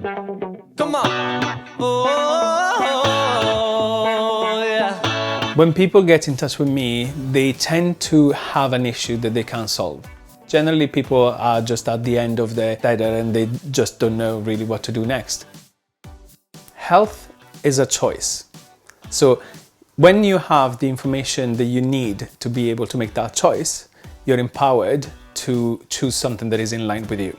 Come on. Oh, yeah. When people get in touch with me, they tend to have an issue that they can't solve. Generally, people are just at the end of their ladder and they just don't know really what to do next. Health is a choice. So when you have the information that you need to be able to make that choice, you're empowered to choose something that is in line with you.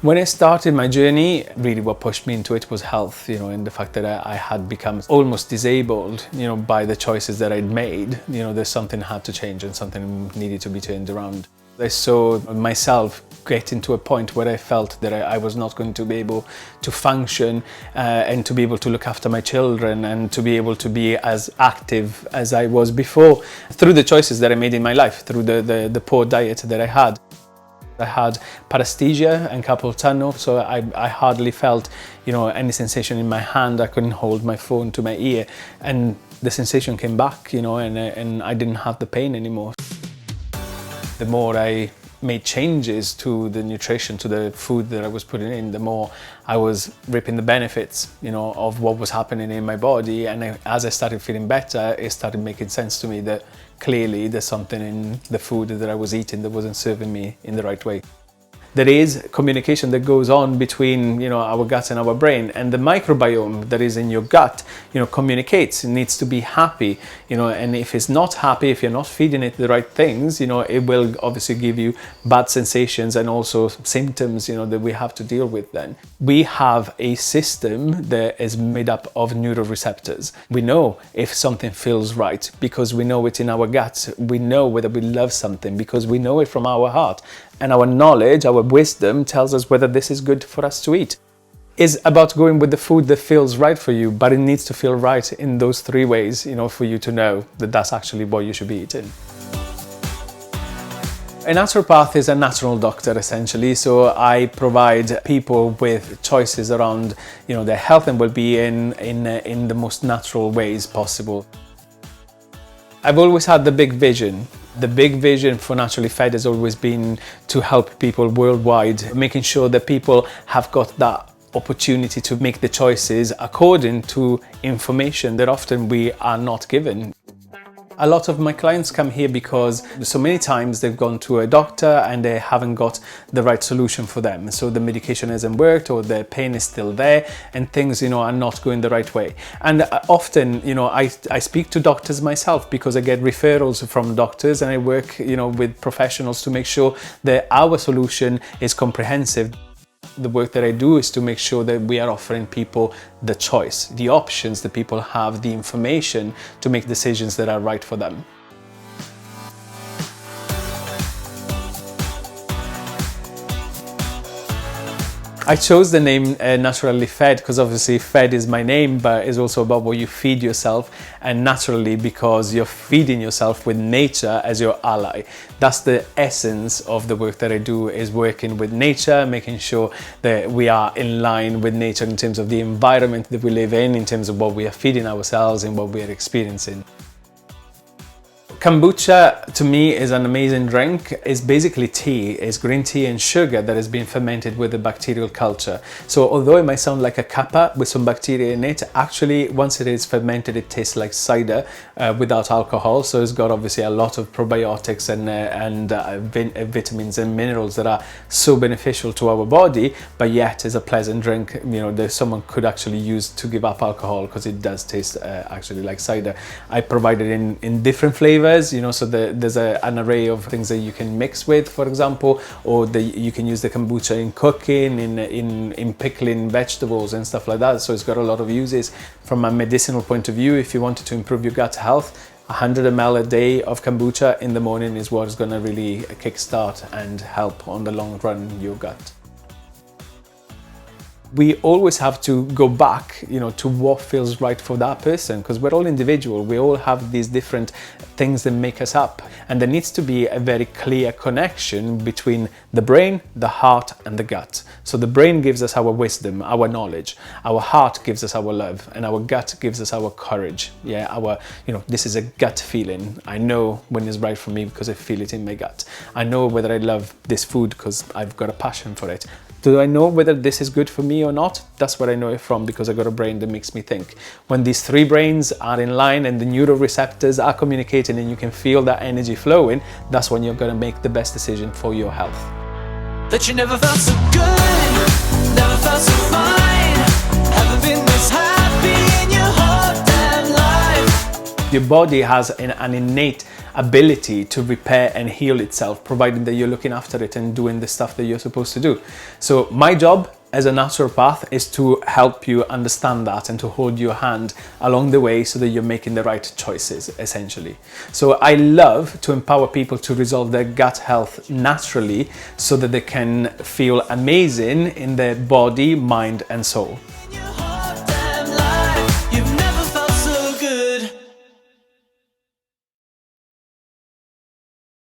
When I started my journey, really what pushed me into it was health, and the fact that I had become almost disabled, by the choices that I'd made. There's something had to change and something needed to be turned around. I saw myself getting to a point where I felt that I was not going to be able to function and to be able to look after my children and to be able to be as active as I was before through the choices that I made in my life, through the poor diet that I had. I had paresthesia and carpal tunnel, so I hardly felt, any sensation in my hand. I couldn't hold my phone to my ear, and the sensation came back, and I didn't have the pain anymore. The more I made changes to the nutrition, to the food that I was putting in, the more I was reaping the benefits, of what was happening in my body. And as I started feeling better, it started making sense to me that clearly there's something in the food that I was eating that wasn't serving me in the right way. There is communication that goes on between, our gut and our brain, and the microbiome that is in your gut, communicates. It needs to be happy, and if it's not happy, if you're not feeding it the right things, it will obviously give you bad sensations and also symptoms, that we have to deal with then. We have a system that is made up of neuroreceptors. We know if something feels right because we know it in our gut. We know whether we love something because we know it from our heart. And our knowledge, our wisdom tells us whether this is good for us to eat. It's about going with the food that feels right for you, but it needs to feel right in those three ways, for you to know that that's actually what you should be eating. A naturopath is a natural doctor, essentially. So I provide people with choices around, their health and well-being in the most natural ways possible. I've always had the big vision. The big vision for NaturallyFed has always been to help people worldwide, making sure that people have got that opportunity to make the choices according to information that often we are not given. A lot of my clients come here because so many times they've gone to a doctor and they haven't got the right solution for them. So the medication hasn't worked, or the pain is still there, and things, are not going the right way. And often, I speak to doctors myself because I get referrals from doctors, and I work, with professionals to make sure that our solution is comprehensive. The work that I do is to make sure that we are offering people the choice, the options, that people have the information to make decisions that are right for them. I chose the name NaturallyFed because obviously fed is my name, but it's also about what you feed yourself, and naturally because you're feeding yourself with nature as your ally. That's the essence of the work that I do, is working with nature, making sure that we are in line with nature in terms of the environment that we live in terms of what we are feeding ourselves and what we are experiencing. Kombucha to me is an amazing drink. It's basically tea. It's green tea and sugar that has been fermented with a bacterial culture. So although it might sound like a cuppa with some bacteria in it, actually once it is fermented it tastes like cider without alcohol. So it's got obviously a lot of probiotics and vitamins and minerals that are so beneficial to our body, but yet is a pleasant drink, that someone could actually use to give up alcohol, because it does taste actually like cider. I provide it in different flavors. So there's an array of things that you can mix with, for example, or you can use the kombucha in cooking, in pickling vegetables and stuff like that. So it's got a lot of uses. From a medicinal point of view, if you wanted to improve your gut health, 100 ml a day of kombucha in the morning is what is going to really kickstart and help on the long run your gut. We always have to go back, to what feels right for that person, because we're all individual. We all have these different things that make us up, and there needs to be a very clear connection between the brain, the heart, and the gut. So the brain gives us our wisdom, our knowledge. Our heart gives us our love, and our gut gives us our courage. Yeah, this is a gut feeling. I know when it's right for me because I feel it in my gut. I know whether I love this food because I've got a passion for it. Do I know whether this is good for me or not? That's what I know it from, because I got a brain that makes me think. When these three brains are in line and the neuroreceptors are communicating and you can feel that energy flowing, that's when you're gonna make the best decision for your health. That you never felt so good, never felt so fine, haven't been this happy in your whole damn life. Your body has an innate ability to repair and heal itself, provided that you're looking after it and doing the stuff that you're supposed to do. So my job as a naturopath is to help you understand that and to hold your hand along the way so that you're making the right choices, essentially. So I love to empower people to resolve their gut health naturally so that they can feel amazing in their body, mind, and soul.